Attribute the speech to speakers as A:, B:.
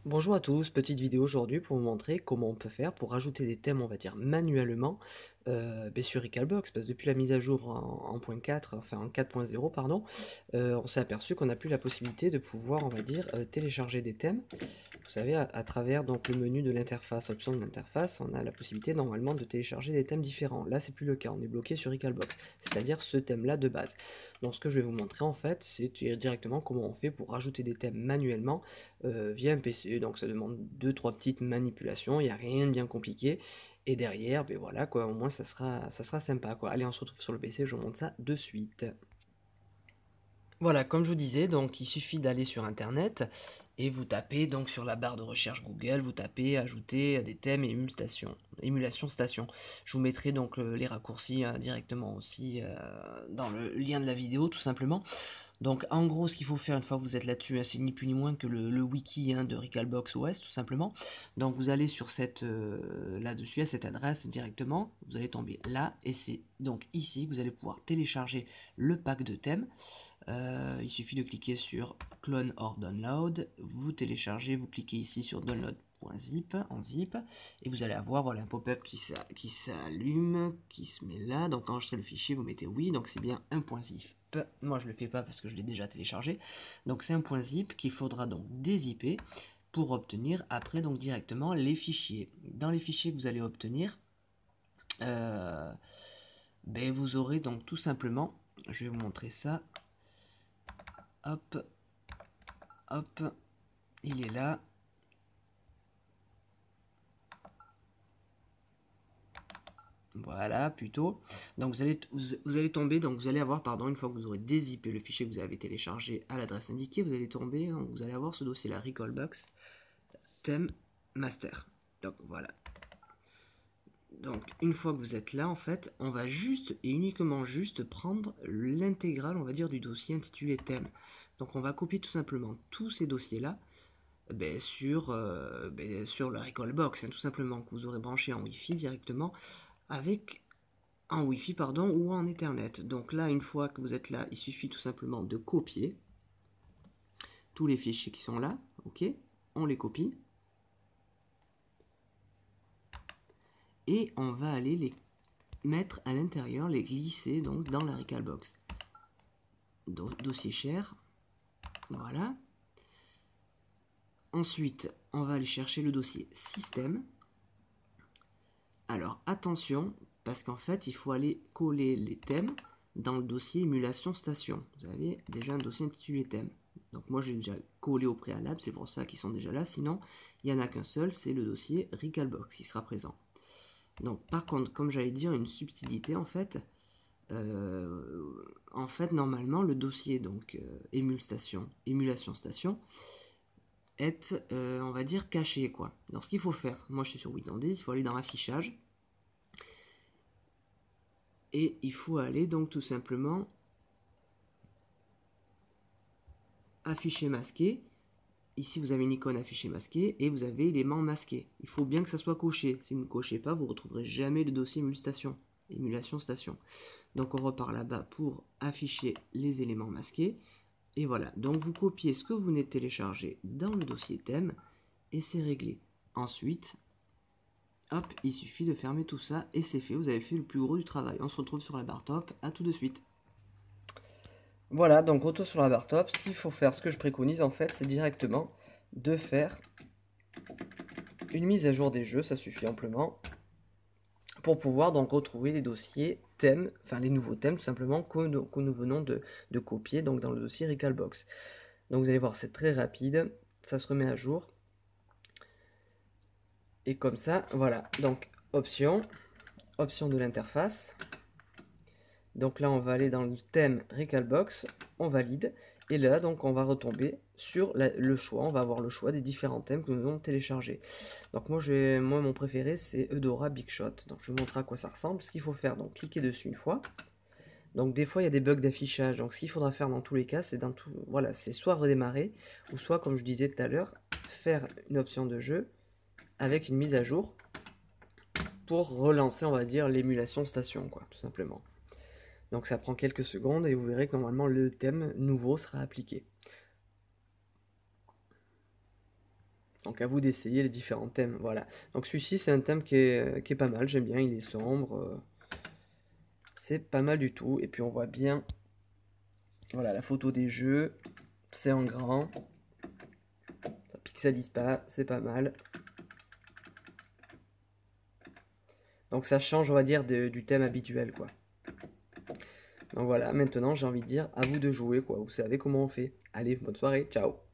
A: Bonjour à tous, petite vidéo aujourd'hui pour vous montrer comment on peut faire pour rajouter des thèmes, on va dire manuellement, sur Recalbox, parce que depuis la mise à jour en point 4, enfin en 4.0 pardon, on s'est aperçu qu'on n'a plus la possibilité de pouvoir, on va dire, télécharger des thèmes. Vous savez, à travers donc le menu de l'interface, option de l'interface, on a la possibilité normalement de télécharger des thèmes différents. Là, c'est plus le cas, on est bloqué sur Recalbox, c'est-à-dire ce thème-là de base. Donc ce que je vais vous montrer en fait, c'est directement comment on fait pour rajouter des thèmes manuellement via un PC. Donc ça demande deux trois petites manipulations, il n'y a rien de bien compliqué. Et derrière, ben voilà quoi, au moins ça sera sympa quoi. Allez, on se retrouve sur le PC, je vous montre ça de suite. Voilà, comme je vous disais, donc il suffit d'aller sur internet et vous tapez donc sur la barre de recherche Google, vous tapez ajouter des thèmes et émulation station. Je vous mettrai donc les raccourcis directement aussi dans le lien de la vidéo tout simplement. Donc en gros ce qu'il faut faire une fois que vous êtes là-dessus, c'est ni plus ni moins que le wiki de Recalbox OS tout simplement. Donc vous allez sur cette là-dessus à cette adresse directement, vous allez tomber là et c'est donc ici que vous allez pouvoir télécharger le pack de thèmes. Il suffit de cliquer sur clone or download, vous téléchargez, vous cliquez ici sur download.zip en zip et vous allez avoir voilà, un pop-up qui s'allume, qui se met là. Donc enregistrer le fichier, vous mettez oui, donc c'est bien un .zip. Moi je le fais pas parce que je l'ai déjà téléchargé. Donc c'est un .zip qu'il faudra donc dézipper pour obtenir après donc directement les fichiers. Dans les fichiers que vous allez obtenir, euh, vous aurez donc tout simplement, je vais vous montrer ça. Hop, hop, il est là. Voilà, plutôt. Donc vous allez tomber, donc vous allez avoir, pardon, une fois que vous aurez dézippé le fichier que vous avez téléchargé à l'adresse indiquée, vous allez tomber, vous allez avoir ce dossier-là, Recalbox, thème, master. Donc voilà. Donc une fois que vous êtes là, en fait, on va juste et uniquement juste prendre l'intégrale, on va dire, du dossier intitulé thème. Donc on va copier tout simplement tous ces dossiers-là sur la Recalbox, hein, tout simplement, que vous aurez branché en Wi-Fi directement avec en Wi-Fi pardon, ou en Ethernet. Donc là, une fois que vous êtes là, il suffit tout simplement de copier tous les fichiers qui sont là. Ok, on les copie et on va aller les mettre à l'intérieur, les glisser donc dans la Recalbox. Dossier share, voilà. Ensuite, on va aller chercher le dossier système. Alors attention, parce qu'en fait, il faut aller coller les thèmes dans le dossier émulation station. Vous avez déjà un dossier intitulé thème. Donc moi, j'ai déjà collé au préalable, c'est pour ça qu'ils sont déjà là. Sinon, il n'y en a qu'un seul, c'est le dossier Recalbox qui sera présent. Donc par contre, comme j'allais dire, une subtilité en fait, normalement, le dossier donc émulation station est, on va dire, caché quoi. Alors ce qu'il faut faire, moi je suis sur Windows 10, il faut aller dans affichage. Et il faut aller donc tout simplement afficher masqué. Ici vous avez une icône affiché masqué et vous avez éléments masqués. Il faut bien que ça soit coché. Si vous ne cochez pas, vous ne retrouverez jamais le dossier émulation station. Donc on repart là-bas pour afficher les éléments masqués. Et voilà, donc vous copiez ce que vous venez de télécharger dans le dossier thème et c'est réglé. Ensuite, hop, il suffit de fermer tout ça et c'est fait. Vous avez fait le plus gros du travail. On se retrouve sur la barre top. À tout de suite. Voilà, donc retour sur la barre top. Ce qu'il faut faire, ce que je préconise en fait, c'est directement de faire une mise à jour des jeux, ça suffit amplement, pour pouvoir donc retrouver les dossiers thèmes, enfin les nouveaux thèmes tout simplement que nous venons de copier donc dans le dossier Recalbox. Donc vous allez voir, c'est très rapide, ça se remet à jour. Et comme ça, voilà. Donc option de l'interface. Donc là, on va aller dans le thème Recalbox, on valide, et là, donc, on va retomber sur le choix. On va avoir le choix des différents thèmes que nous avons téléchargés. Donc moi, mon préféré, c'est Eudora Big Shot. Donc je vais vous montrer à quoi ça ressemble. Ce qu'il faut faire, donc cliquer dessus une fois. Donc des fois, il y a des bugs d'affichage. Donc ce qu'il faudra faire dans tous les cas, c'est voilà, c'est soit redémarrer, ou soit, comme je disais tout à l'heure, faire une option de jeu avec une mise à jour pour relancer, on va dire, l'émulation station, quoi, tout simplement. Donc ça prend quelques secondes et vous verrez que normalement le thème nouveau sera appliqué. Donc à vous d'essayer les différents thèmes, voilà. Donc celui-ci c'est un thème qui est pas mal, j'aime bien, il est sombre, c'est pas mal du tout. Et puis on voit bien, voilà, la photo des jeux, c'est en grand, ça pixelise pas, c'est pas mal. Donc ça change, on va dire, du thème habituel, quoi. Donc voilà, maintenant j'ai envie de dire, à vous de jouer, quoi. Vous savez comment on fait. Allez, bonne soirée, ciao!